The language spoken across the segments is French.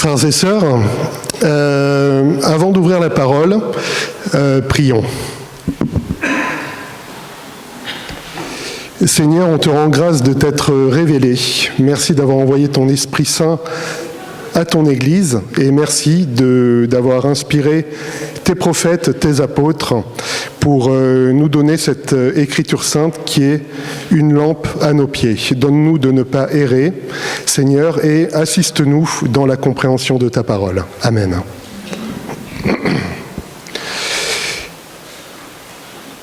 Frères et sœurs, avant d'ouvrir la parole, prions. Seigneur, on te rend grâce de t'être révélé. Merci d'avoir envoyé ton Esprit Saint à ton Église et merci d'avoir inspiré tes prophètes, tes apôtres pour nous donner cette écriture sainte qui est une lampe à nos pieds. Donne-nous de ne pas errer, Seigneur, et assiste-nous dans la compréhension de ta parole. Amen.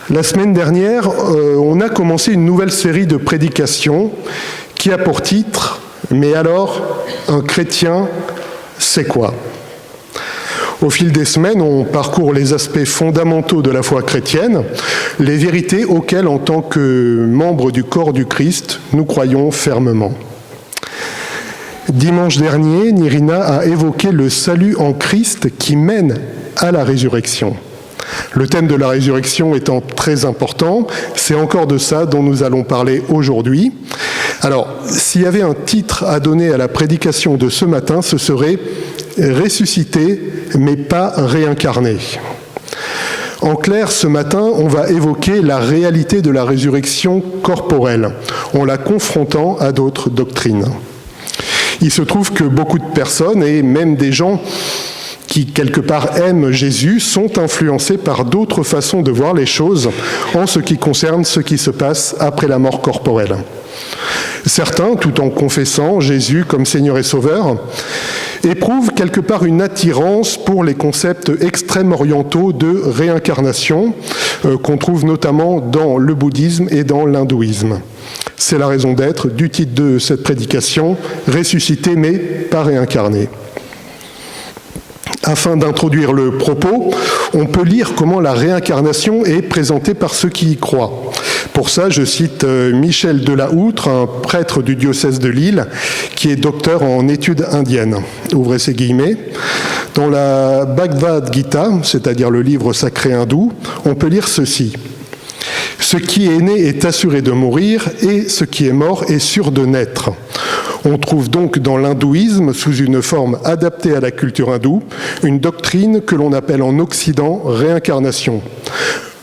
La semaine dernière, on a commencé une nouvelle série de prédications qui a pour titre « Mais alors, un chrétien, c'est quoi ?» Au fil des semaines, on parcourt les aspects fondamentaux de la foi chrétienne, les vérités auxquelles, en tant que membres du corps du Christ, nous croyons fermement. Dimanche dernier, Nirina a évoqué le salut en Christ qui mène à la résurrection. Le thème de la résurrection étant très important, c'est encore de ça dont nous allons parler aujourd'hui. Alors, s'il y avait un titre à donner à la prédication de ce matin, ce serait « Ressuscité, mais pas réincarné ». En clair, ce matin, on va évoquer la réalité de la résurrection corporelle, en la confrontant à d'autres doctrines. Il se trouve que beaucoup de personnes, et même des gens qui, quelque part, aiment Jésus, sont influencés par d'autres façons de voir les choses en ce qui concerne ce qui se passe après la mort corporelle. Certains, tout en confessant Jésus comme Seigneur et Sauveur, éprouvent quelque part une attirance pour les concepts extrêmes orientaux de réincarnation qu'on trouve notamment dans le bouddhisme et dans l'hindouisme. C'est la raison d'être du titre de cette prédication, « Ressuscité mais pas réincarné ». Afin d'introduire le propos, on peut lire comment la réincarnation est présentée par ceux qui y croient. Pour ça, je cite Michel de la Houtre, un prêtre du diocèse de Lille, qui est docteur en études indiennes. Ouvrez ces guillemets. Dans la Bhagavad Gita, c'est-à-dire le livre sacré hindou, on peut lire ceci. « Ce qui est né est assuré de mourir, et ce qui est mort est sûr de naître. » On trouve donc dans l'hindouisme, sous une forme adaptée à la culture hindoue, une doctrine que l'on appelle en Occident réincarnation.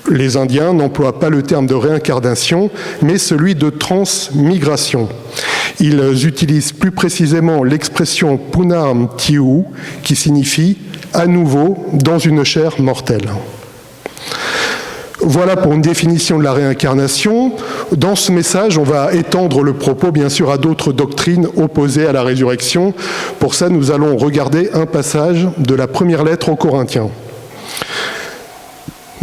Les Indiens n'emploient pas le terme de réincarnation, mais celui de transmigration. Ils utilisent plus précisément l'expression punarm tiu, qui signifie « à nouveau dans une chair mortelle ». Voilà pour une définition de la réincarnation. Dans ce message, on va étendre le propos, bien sûr, à d'autres doctrines opposées à la résurrection. Pour ça, nous allons regarder un passage de la première lettre aux Corinthiens.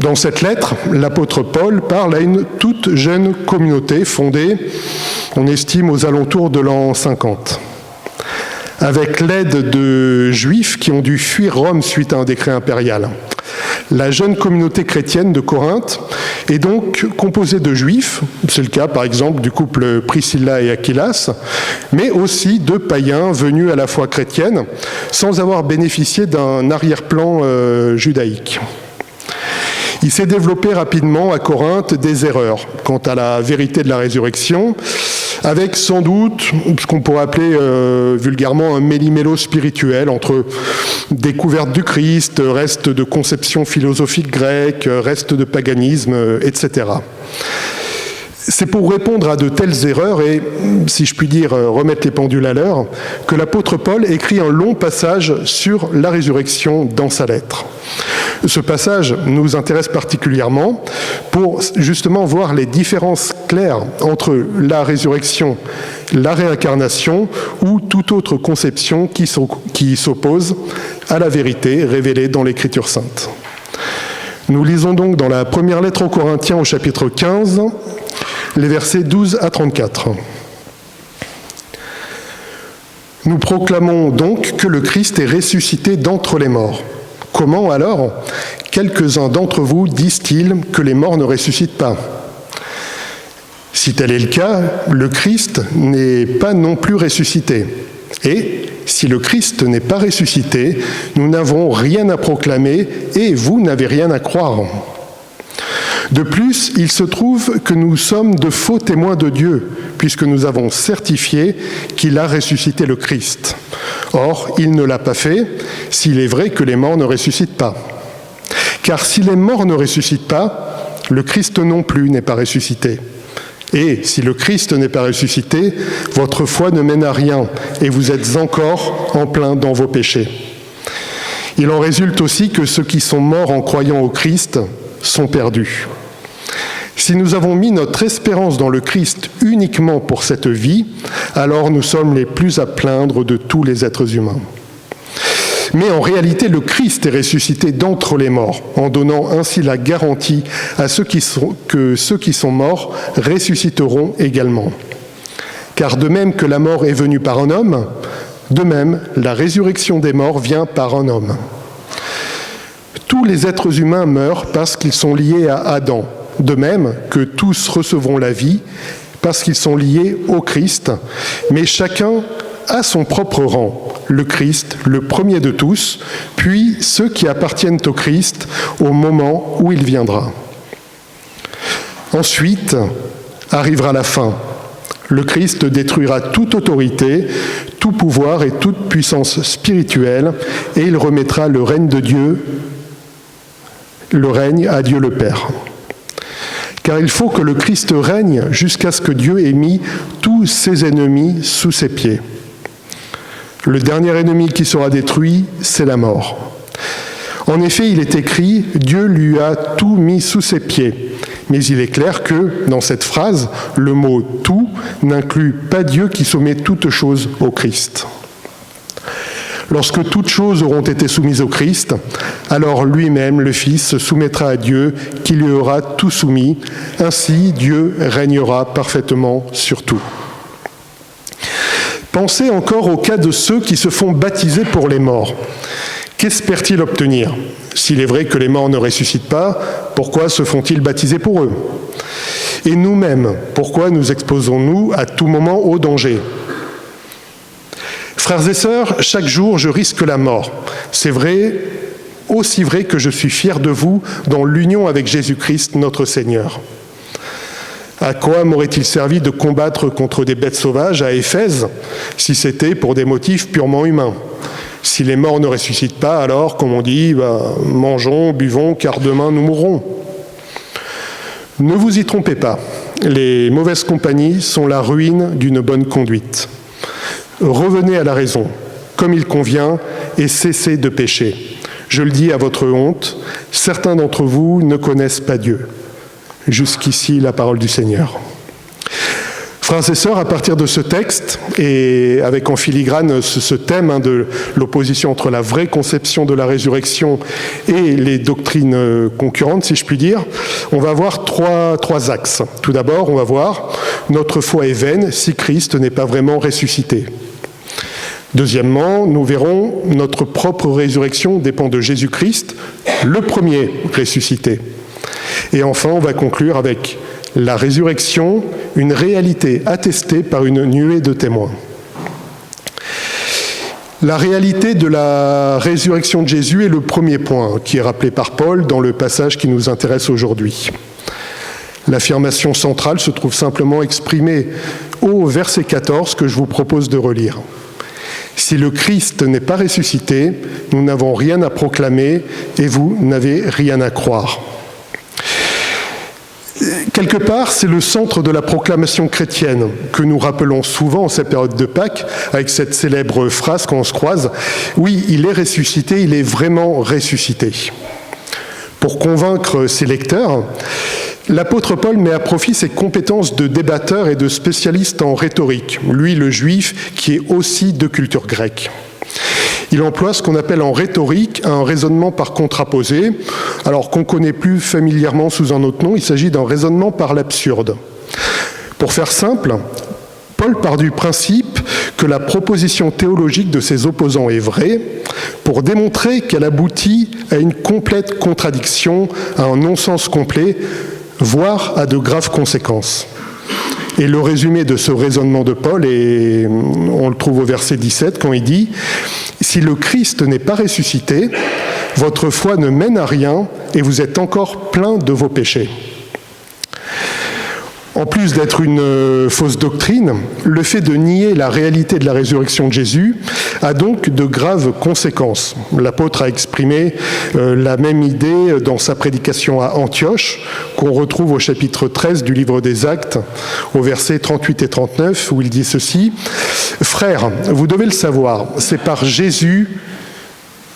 Dans cette lettre, l'apôtre Paul parle à une toute jeune communauté fondée, on estime, aux alentours de l'an 50. Avec l'aide de Juifs qui ont dû fuir Rome suite à un décret impérial. La jeune communauté chrétienne de Corinthe est donc composée de Juifs, c'est le cas par exemple du couple Priscilla et Aquilas, mais aussi de païens venus à la foi chrétienne sans avoir bénéficié d'un arrière-plan judaïque. Il s'est développé rapidement à Corinthe des erreurs quant à la vérité de la résurrection, avec sans doute ce qu'on pourrait appeler vulgairement un méli-mélo spirituel entre découverte du Christ, reste de conception philosophique grecque, reste de paganisme, etc. C'est pour répondre à de telles erreurs et, si je puis dire, remettre les pendules à l'heure, que l'apôtre Paul écrit un long passage sur la résurrection dans sa lettre. Ce passage nous intéresse particulièrement pour justement voir les différences claires entre la résurrection, la réincarnation ou toute autre conception qui s'oppose à la vérité révélée dans l'Écriture sainte. Nous lisons donc dans la première lettre aux Corinthiens au chapitre 15, les versets 12 à 34. Nous proclamons donc que le Christ est ressuscité d'entre les morts. Comment alors quelques-uns d'entre vous disent-ils que les morts ne ressuscitent pas ? Si tel est le cas, le Christ n'est pas non plus ressuscité. Et si le Christ n'est pas ressuscité, nous n'avons rien à proclamer et vous n'avez rien à croire. De plus, il se trouve que nous sommes de faux témoins de Dieu, puisque nous avons certifié qu'il a ressuscité le Christ. Or, il ne l'a pas fait s'il est vrai que les morts ne ressuscitent pas. Car si les morts ne ressuscitent pas, le Christ non plus n'est pas ressuscité. Et si le Christ n'est pas ressuscité, votre foi ne mène à rien et vous êtes encore en plein dans vos péchés. Il en résulte aussi que ceux qui sont morts en croyant au Christ sont perdus. Si nous avons mis notre espérance dans le Christ uniquement pour cette vie, alors nous sommes les plus à plaindre de tous les êtres humains. Mais en réalité, le Christ est ressuscité d'entre les morts, en donnant ainsi la garantie à que ceux qui sont morts ressusciteront également. Car de même que la mort est venue par un homme, de même, la résurrection des morts vient par un homme. Tous les êtres humains meurent parce qu'ils sont liés à Adam, de même que tous recevront la vie parce qu'ils sont liés au Christ, mais chacun a son propre rang, le Christ, le premier de tous, puis ceux qui appartiennent au Christ au moment où il viendra. Ensuite arrivera la fin. Le Christ détruira toute autorité, tout pouvoir et toute puissance spirituelle, et il remettra le règne de Dieu, le règne à Dieu le Père. Car il faut que le Christ règne jusqu'à ce que Dieu ait mis tous ses ennemis sous ses pieds. Le dernier ennemi qui sera détruit, c'est la mort. En effet, il est écrit « Dieu lui a tout mis sous ses pieds ». Mais il est clair que, dans cette phrase, le mot « tout » n'inclut pas Dieu qui soumet toutes choses au Christ. Lorsque toutes choses auront été soumises au Christ, alors lui-même, le Fils, se soumettra à Dieu qui lui aura tout soumis. Ainsi, Dieu régnera parfaitement sur tout. Pensez encore au cas de ceux qui se font baptiser pour les morts. Qu'espèrent-ils obtenir ? S'il est vrai que les morts ne ressuscitent pas, pourquoi se font-ils baptiser pour eux ? Et nous-mêmes, pourquoi nous exposons-nous à tout moment au danger ? Frères et sœurs, chaque jour je risque la mort. C'est vrai, aussi vrai que je suis fier de vous dans l'union avec Jésus-Christ, notre Seigneur. À quoi m'aurait-il servi de combattre contre des bêtes sauvages à Éphèse, si c'était pour des motifs purement humains ? Si les morts ne ressuscitent pas, alors, comme on dit, mangeons, buvons, car demain nous mourrons. Ne vous y trompez pas, les mauvaises compagnies sont la ruine d'une bonne conduite. Revenez à la raison, comme il convient, et cessez de pécher. Je le dis à votre honte, certains d'entre vous ne connaissent pas Dieu. Jusqu'ici, la parole du Seigneur. Frères et sœurs, à partir de ce texte, et avec en filigrane ce thème de l'opposition entre la vraie conception de la résurrection et les doctrines concurrentes, si je puis dire, on va voir trois axes. Tout d'abord, on va voir « Notre foi est vaine si Christ n'est pas vraiment ressuscité ». Deuxièmement, nous verrons « Notre propre résurrection dépend de Jésus-Christ, le premier ressuscité ». Et enfin, on va conclure avec la résurrection, une réalité attestée par une nuée de témoins. La réalité de la résurrection de Jésus est le premier point qui est rappelé par Paul dans le passage qui nous intéresse aujourd'hui. L'affirmation centrale se trouve simplement exprimée au verset 14 que je vous propose de relire. Si le Christ n'est pas ressuscité, nous n'avons rien à proclamer et vous n'avez rien à croire. Quelque part, c'est le centre de la proclamation chrétienne que nous rappelons souvent en cette période de Pâques avec cette célèbre phrase quand on se croise. Oui, il est ressuscité, il est vraiment ressuscité. Pour convaincre ses lecteurs, l'apôtre Paul met à profit ses compétences de débatteur et de spécialiste en rhétorique, lui le juif qui est aussi de culture grecque. Il emploie ce qu'on appelle en rhétorique un raisonnement par contraposé, alors qu'on connaît plus familièrement sous un autre nom, il s'agit d'un raisonnement par l'absurde. Pour faire simple, Paul part du principe que la proposition théologique de ses opposants est vraie, pour démontrer qu'elle aboutit à une complète contradiction, à un non-sens complet, voire à de graves conséquences. Et le résumé de ce raisonnement de Paul, et on le trouve au verset 17, quand il dit « Si le Christ n'est pas ressuscité, votre foi ne mène à rien et vous êtes encore plein de vos péchés. » En plus d'être une fausse doctrine, le fait de nier la réalité de la résurrection de Jésus a donc de graves conséquences. L'apôtre a exprimé la même idée dans sa prédication à Antioche, qu'on retrouve au chapitre 13 du livre des Actes, au versets 38 et 39, où il dit ceci : « Frères, vous devez le savoir, c'est par Jésus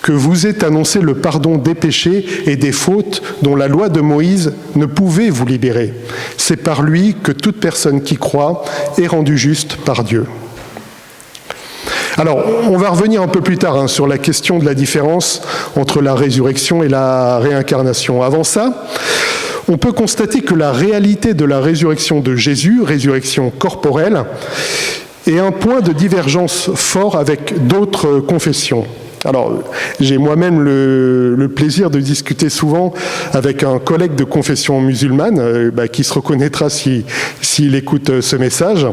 que vous est annoncé le pardon des péchés et des fautes dont la loi de Moïse ne pouvait vous libérer. C'est par lui que toute personne qui croit est rendue juste par Dieu. » Alors, on va revenir un peu plus tard sur la question de la différence entre la résurrection et la réincarnation. Avant ça, on peut constater que la réalité de la résurrection de Jésus, résurrection corporelle, est un point de divergence fort avec d'autres confessions. Alors, j'ai moi-même le plaisir de discuter souvent avec un collègue de confession musulmane qui se reconnaîtra s'il écoute ce message.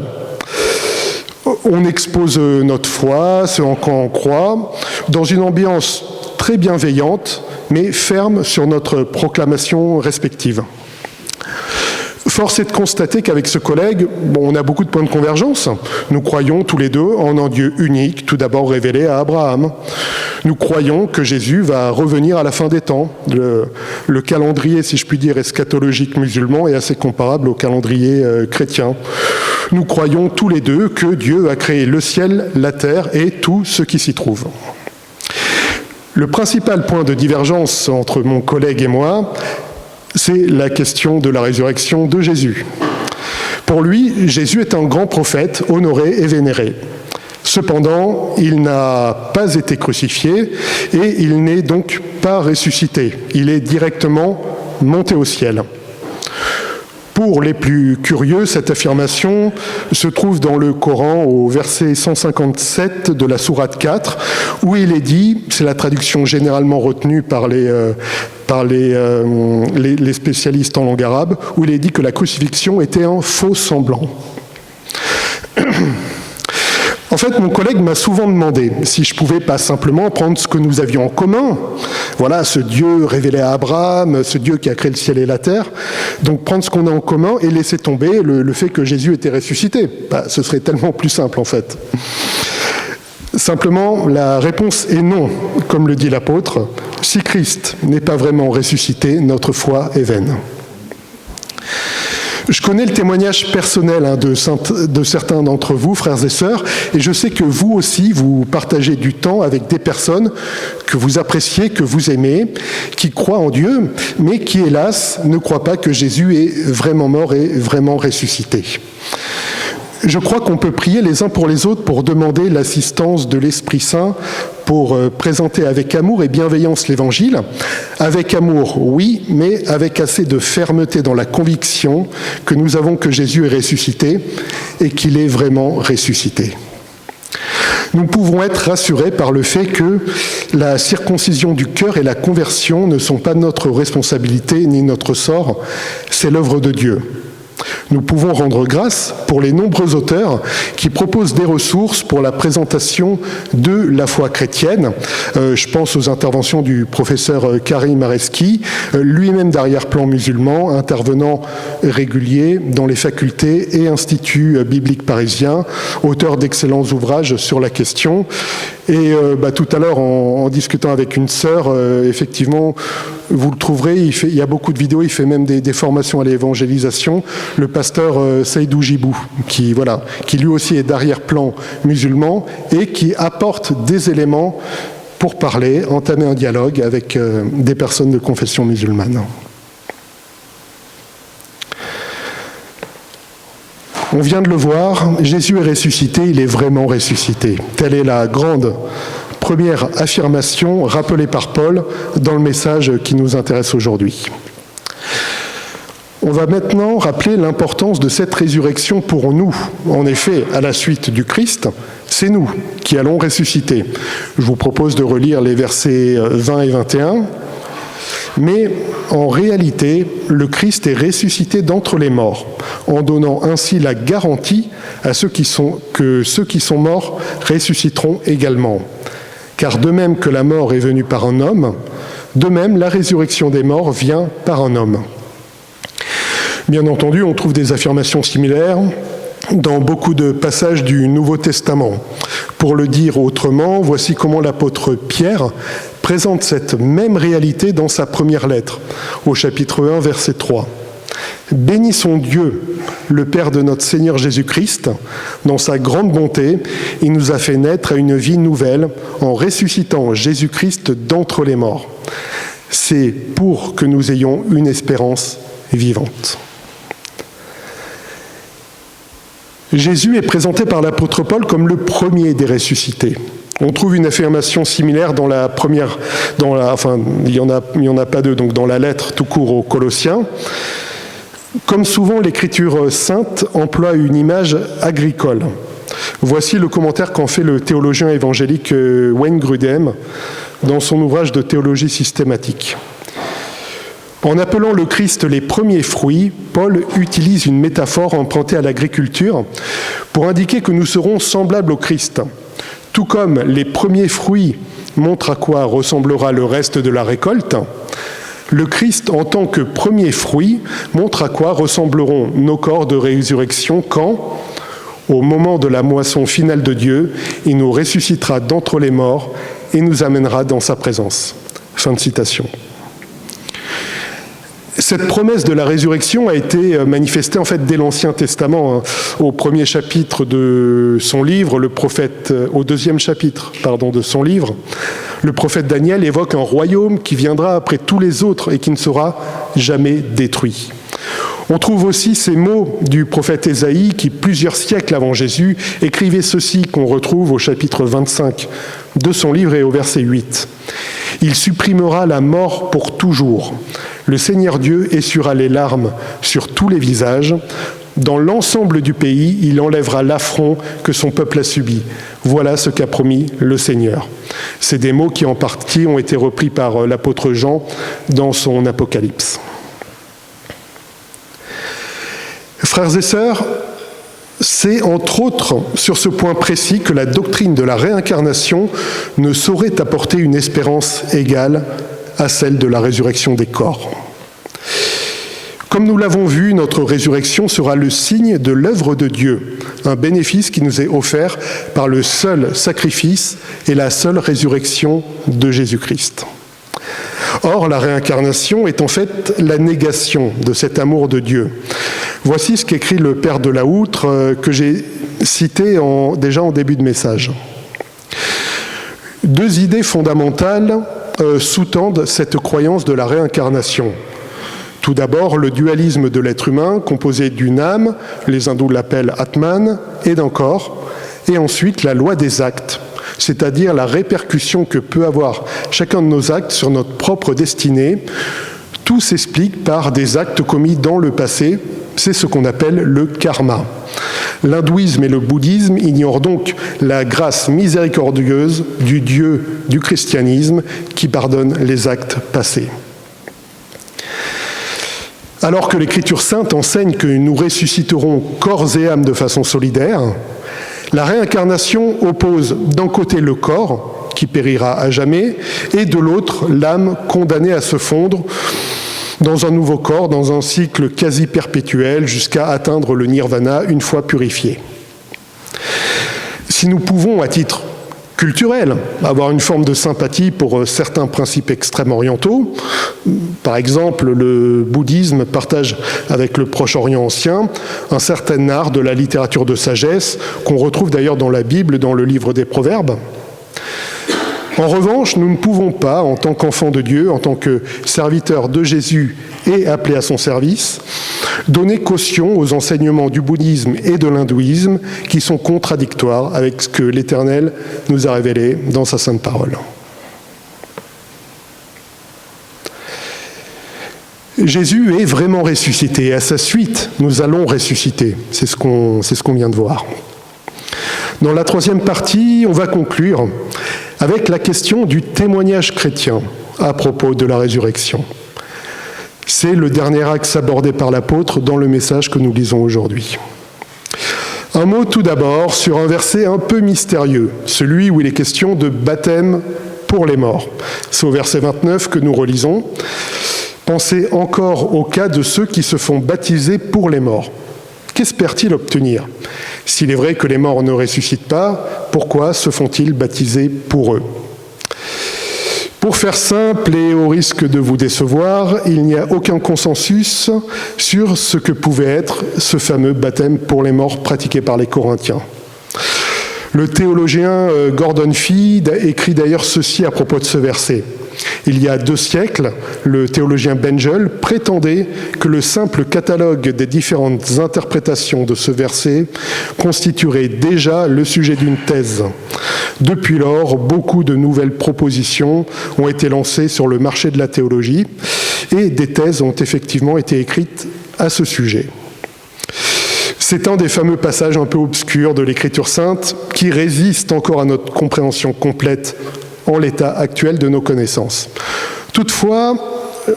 On expose notre foi, ce en quoi on croit, dans une ambiance très bienveillante, mais ferme sur notre proclamation respective. Force est de constater qu'avec ce collègue, on a beaucoup de points de convergence. Nous croyons tous les deux en un Dieu unique, tout d'abord révélé à Abraham. Nous croyons que Jésus va revenir à la fin des temps. Le calendrier, si je puis dire, eschatologique musulman est assez comparable au calendrier chrétien. Nous croyons tous les deux que Dieu a créé le ciel, la terre et tout ce qui s'y trouve. Le principal point de divergence entre mon collègue et moi, c'est la question de la résurrection de Jésus. Pour lui, Jésus est un grand prophète, honoré et vénéré. Cependant, il n'a pas été crucifié et il n'est donc pas ressuscité. Il est directement monté au ciel. Pour les plus curieux, cette affirmation se trouve dans le Coran au verset 157 de la sourate 4, où il est dit, c'est la traduction généralement retenue par les spécialistes en langue arabe, où il est dit que la crucifixion était un faux semblant. En fait, mon collègue m'a souvent demandé si je pouvais pas simplement prendre ce que nous avions en commun, voilà, ce Dieu révélé à Abraham, ce Dieu qui a créé le ciel et la terre, donc prendre ce qu'on a en commun et laisser tomber le fait que Jésus était ressuscité. Ce serait tellement plus simple en fait. Simplement, la réponse est non, comme le dit l'apôtre. Si Christ n'est pas vraiment ressuscité, notre foi est vaine. Je connais le témoignage personnel de certains d'entre vous, frères et sœurs, et je sais que vous aussi, vous partagez du temps avec des personnes que vous appréciez, que vous aimez, qui croient en Dieu, mais qui, hélas, ne croient pas que Jésus est vraiment mort et vraiment ressuscité. Je crois qu'on peut prier les uns pour les autres pour demander l'assistance de l'Esprit Saint pour présenter avec amour et bienveillance l'Évangile. Avec amour, oui, mais avec assez de fermeté dans la conviction que nous avons que Jésus est ressuscité et qu'il est vraiment ressuscité. Nous pouvons être rassurés par le fait que la circoncision du cœur et la conversion ne sont pas notre responsabilité ni notre sort, c'est l'œuvre de Dieu. Nous pouvons rendre grâce pour les nombreux auteurs qui proposent des ressources pour la présentation de la foi chrétienne. Je pense aux interventions du professeur Karim Areski, lui-même d'arrière-plan musulman, intervenant régulier dans les facultés et instituts bibliques parisiens, auteur d'excellents ouvrages sur la question. Et tout à l'heure, en discutant avec une sœur, effectivement, vous le trouverez, il y a beaucoup de vidéos, il fait même des formations à l'évangélisation, le pasteur Seydou Jibou, qui lui aussi est d'arrière-plan musulman et qui apporte des éléments pour parler, entamer un dialogue avec des personnes de confession musulmane. On vient de le voir, Jésus est ressuscité, il est vraiment ressuscité. Telle est la grande première affirmation rappelée par Paul dans le message qui nous intéresse aujourd'hui. On va maintenant rappeler l'importance de cette résurrection pour nous. En effet, à la suite du Christ, c'est nous qui allons ressusciter. Je vous propose de relire les versets 20 et 21. Mais en réalité, le Christ est ressuscité d'entre les morts, en donnant ainsi la garantie à que ceux qui sont morts ressusciteront également. Car de même que la mort est venue par un homme, de même la résurrection des morts vient par un homme. Bien entendu, on trouve des affirmations similaires dans beaucoup de passages du Nouveau Testament. Pour le dire autrement, voici comment l'apôtre Pierre présente cette même réalité dans sa première lettre, au chapitre 1, verset 3. « Bénissons Dieu, le Père de notre Seigneur Jésus-Christ. Dans sa grande bonté, il nous a fait naître à une vie nouvelle en ressuscitant Jésus-Christ d'entre les morts. C'est pour que nous ayons une espérance vivante. » Jésus est présenté par l'apôtre Paul comme le premier des ressuscités. On trouve une affirmation similaire dans la première, il y en a pas deux, donc dans la lettre tout court aux Colossiens. Comme souvent, l'Écriture sainte emploie une image agricole. Voici le commentaire qu'en fait le théologien évangélique Wayne Grudem dans son ouvrage de théologie systématique. En appelant le Christ les premiers fruits, Paul utilise une métaphore empruntée à l'agriculture pour indiquer que nous serons semblables au Christ. Tout comme les premiers fruits montrent à quoi ressemblera le reste de la récolte, le Christ, en tant que premier fruit, montre à quoi ressembleront nos corps de résurrection quand, au moment de la moisson finale de Dieu, il nous ressuscitera d'entre les morts et nous amènera dans sa présence. Fin de citation. Cette promesse de la résurrection a été manifestée en fait dès l'Ancien Testament, au premier chapitre de son livre, au deuxième chapitre de son livre, le prophète Daniel évoque un royaume qui viendra après tous les autres et qui ne sera jamais détruit. On trouve aussi ces mots du prophète Ésaïe qui, plusieurs siècles avant Jésus, écrivait ceci qu'on retrouve au chapitre 25 de son livre et au verset 8. « Il supprimera la mort pour toujours. Le Seigneur Dieu essuiera les larmes sur tous les visages. Dans l'ensemble du pays, il enlèvera l'affront que son peuple a subi. Voilà ce qu'a promis le Seigneur. » C'est des mots qui, en partie, ont été repris par l'apôtre Jean dans son Apocalypse. Frères et sœurs, c'est entre autres sur ce point précis que la doctrine de la réincarnation ne saurait apporter une espérance égale à celle de la résurrection des corps. Comme nous l'avons vu, notre résurrection sera le signe de l'œuvre de Dieu, un bénéfice qui nous est offert par le seul sacrifice et la seule résurrection de Jésus-Christ. Or, la réincarnation est en fait la négation de cet amour de Dieu. Voici ce qu'écrit le père de la Houtre, que j'ai cité déjà en début de message. Deux idées fondamentales sous-tendent cette croyance de la réincarnation. Tout d'abord, le dualisme de l'être humain, composé d'une âme, les hindous l'appellent Atman, et d'un corps, et ensuite la loi des actes, c'est-à-dire la répercussion que peut avoir chacun de nos actes sur notre propre destinée. Tout s'explique par des actes commis dans le passé, c'est ce qu'on appelle le karma. L'hindouisme et le bouddhisme ignorent donc la grâce miséricordieuse du Dieu du christianisme qui pardonne les actes passés. Alors que l'Écriture sainte enseigne que nous ressusciterons corps et âme de façon solidaire, la réincarnation oppose d'un côté le corps, qui périra à jamais, et de l'autre l'âme condamnée à se fondre dans un nouveau corps, dans un cycle quasi perpétuel, jusqu'à atteindre le nirvana une fois purifié. Si nous pouvons, à titre culturel, avoir une forme de sympathie pour certains principes extrêmes orientaux, par exemple, le bouddhisme partage avec le Proche-Orient ancien un certain art de la littérature de sagesse qu'on retrouve d'ailleurs dans la Bible, dans le livre des Proverbes. En revanche, nous ne pouvons pas, en tant qu'enfants de Dieu, en tant que serviteurs de Jésus et appelés à son service, donner caution aux enseignements du bouddhisme et de l'hindouisme qui sont contradictoires avec ce que l'Éternel nous a révélé dans sa sainte parole. Jésus est vraiment ressuscité et à sa suite, nous allons ressusciter. C'est ce qu'on vient de voir. Dans la troisième partie, on va conclure avec la question du témoignage chrétien à propos de la résurrection. C'est le dernier axe abordé par l'apôtre dans le message que nous lisons aujourd'hui. Un mot tout d'abord sur un verset un peu mystérieux, celui où il est question de baptême pour les morts. C'est au verset 29 que nous relisons. Pensez encore au cas de ceux qui se font baptiser pour les morts. Qu'espèrent-ils obtenir? S'il est vrai que les morts ne ressuscitent pas, pourquoi se font-ils baptiser pour eux? Pour faire simple et au risque de vous décevoir, il n'y a aucun consensus sur ce que pouvait être ce fameux baptême pour les morts pratiqué par les Corinthiens. Le théologien Gordon Fee écrit d'ailleurs ceci à propos de ce verset. Il y a 2 siècles, le théologien Bengel prétendait que le simple catalogue des différentes interprétations de ce verset constituerait déjà le sujet d'une thèse. Depuis lors, beaucoup de nouvelles propositions ont été lancées sur le marché de la théologie et des thèses ont effectivement été écrites à ce sujet. C'est un des fameux passages un peu obscurs de l'Écriture sainte qui résiste encore à notre compréhension complète en l'état actuel de nos connaissances. Toutefois,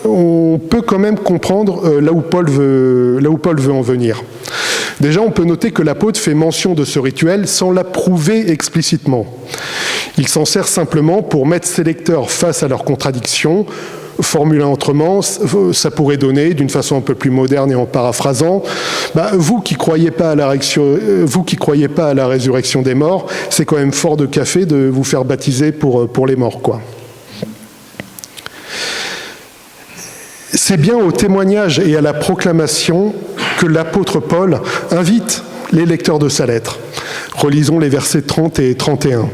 on peut quand même comprendre là où Paul veut en venir. Déjà, on peut noter que l'apôtre fait mention de ce rituel sans l'approuver explicitement. Il s'en sert simplement pour mettre ses lecteurs face à leurs contradictions. Formulé autrement, ça pourrait donner, d'une façon un peu plus moderne et en paraphrasant, vous qui croyez pas à la résurrection des morts, c'est quand même fort de café de vous faire baptiser pour les morts, quoi. C'est bien au témoignage et à la proclamation que l'apôtre Paul invite les lecteurs de sa lettre. Relisons les versets 30 et 31.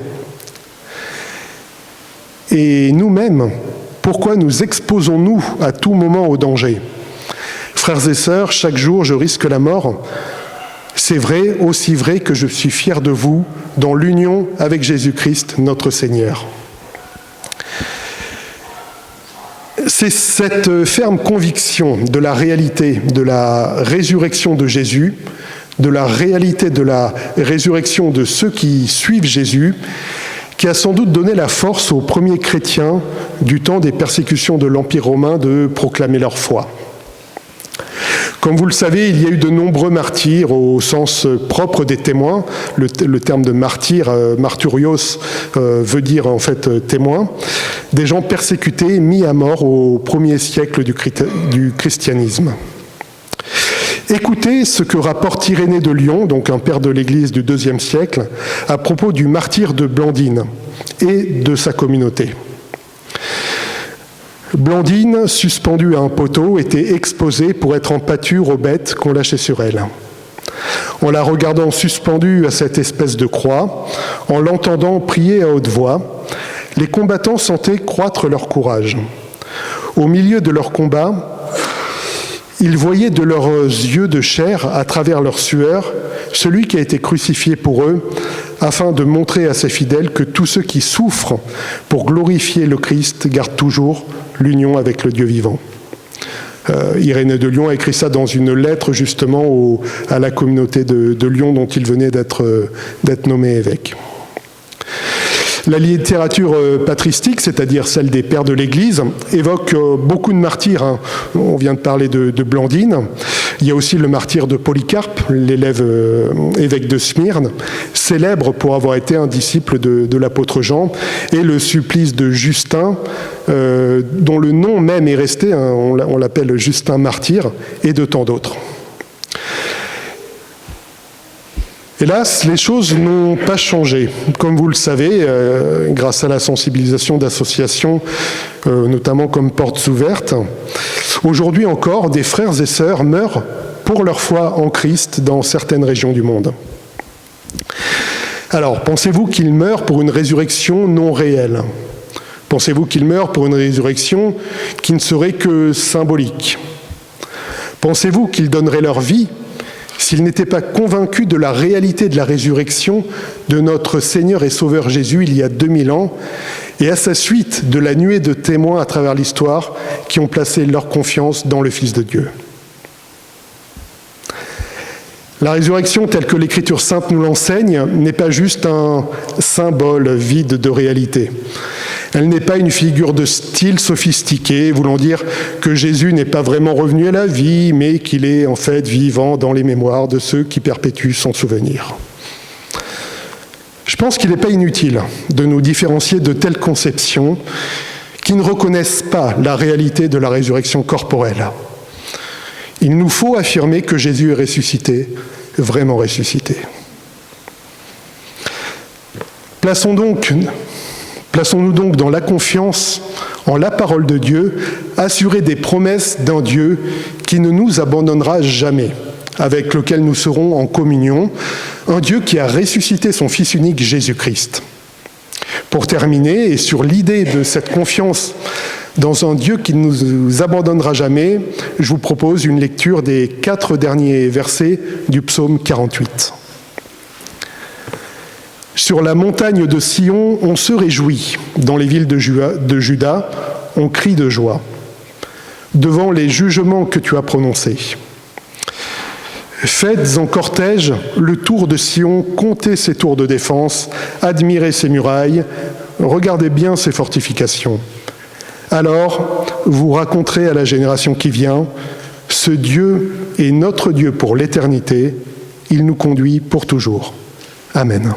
Et nous-mêmes, pourquoi nous exposons-nous à tout moment au danger? Frères et sœurs, chaque jour je risque la mort. C'est vrai, aussi vrai que je suis fier de vous dans l'union avec Jésus-Christ, notre Seigneur. C'est cette ferme conviction de la réalité de la résurrection de Jésus, de la réalité de la résurrection de ceux qui suivent Jésus, qui a sans doute donné la force aux premiers chrétiens du temps des persécutions de l'Empire romain de proclamer leur foi. Comme vous le savez, il y a eu de nombreux martyrs au sens propre des témoins. Le terme de martyr, martyrios, veut dire en fait témoin. Des gens persécutés, mis à mort au 1er siècle du christianisme. Écoutez ce que rapporte Irénée de Lyon, donc un père de l'Église du IIe siècle, à propos du martyre de Blandine et de sa communauté. Blandine, suspendue à un poteau, était exposée pour être en pâture aux bêtes qu'on lâchait sur elle. En la regardant suspendue à cette espèce de croix, en l'entendant prier à haute voix, les combattants sentaient croître leur courage. Au milieu de leur combat, ils voyaient de leurs yeux de chair, à travers leur sueur, celui qui a été crucifié pour eux, afin de montrer à ses fidèles que tous ceux qui souffrent pour glorifier le Christ gardent toujours l'union avec le Dieu vivant. Irénée de Lyon a écrit ça dans une lettre justement à la communauté de Lyon dont il venait d'être nommé évêque. La littérature patristique, c'est-à-dire celle des pères de l'Église, évoque beaucoup de martyrs. On vient de parler de Blandine. Il y a aussi le martyr de Polycarpe, l'élève évêque de Smyrne, célèbre pour avoir été un disciple de l'apôtre Jean, et le supplice de Justin, dont le nom même est resté, on l'appelle Justin martyr, et de tant d'autres. Hélas, les choses n'ont pas changé. Comme vous le savez, grâce à la sensibilisation d'associations, notamment comme Portes Ouvertes, aujourd'hui encore, des frères et sœurs meurent pour leur foi en Christ dans certaines régions du monde. Alors, pensez-vous qu'ils meurent pour une résurrection non réelle? Pensez-vous qu'ils meurent pour une résurrection qui ne serait que symbolique? Pensez-vous qu'ils donneraient leur vie s'ils n'étaient pas convaincus de la réalité de la résurrection de notre Seigneur et Sauveur Jésus il y a 2000 ans, et à sa suite de la nuée de témoins à travers l'histoire qui ont placé leur confiance dans le Fils de Dieu? La résurrection telle que l'Écriture sainte nous l'enseigne n'est pas juste un symbole vide de réalité. Elle n'est pas une figure de style sophistiqué, voulant dire que Jésus n'est pas vraiment revenu à la vie, mais qu'il est en fait vivant dans les mémoires de ceux qui perpétuent son souvenir. Je pense qu'il n'est pas inutile de nous différencier de telles conceptions qui ne reconnaissent pas la réalité de la résurrection corporelle. Il nous faut affirmer que Jésus est ressuscité, vraiment ressuscité. Plaçons-nous donc dans la confiance en la parole de Dieu, assurés des promesses d'un Dieu qui ne nous abandonnera jamais, avec lequel nous serons en communion, un Dieu qui a ressuscité son Fils unique Jésus-Christ. Pour terminer, et sur l'idée de cette confiance dans un Dieu qui ne nous abandonnera jamais, je vous propose une lecture des 4 derniers versets du psaume 48. Sur la montagne de Sion, on se réjouit. Dans les villes de Juda, on crie de joie devant les jugements que tu as prononcés. Faites en cortège le tour de Sion, comptez ses tours de défense, admirez ses murailles, regardez bien ses fortifications. Alors, vous raconterez à la génération qui vient, ce Dieu est notre Dieu pour l'éternité, il nous conduit pour toujours. Amen.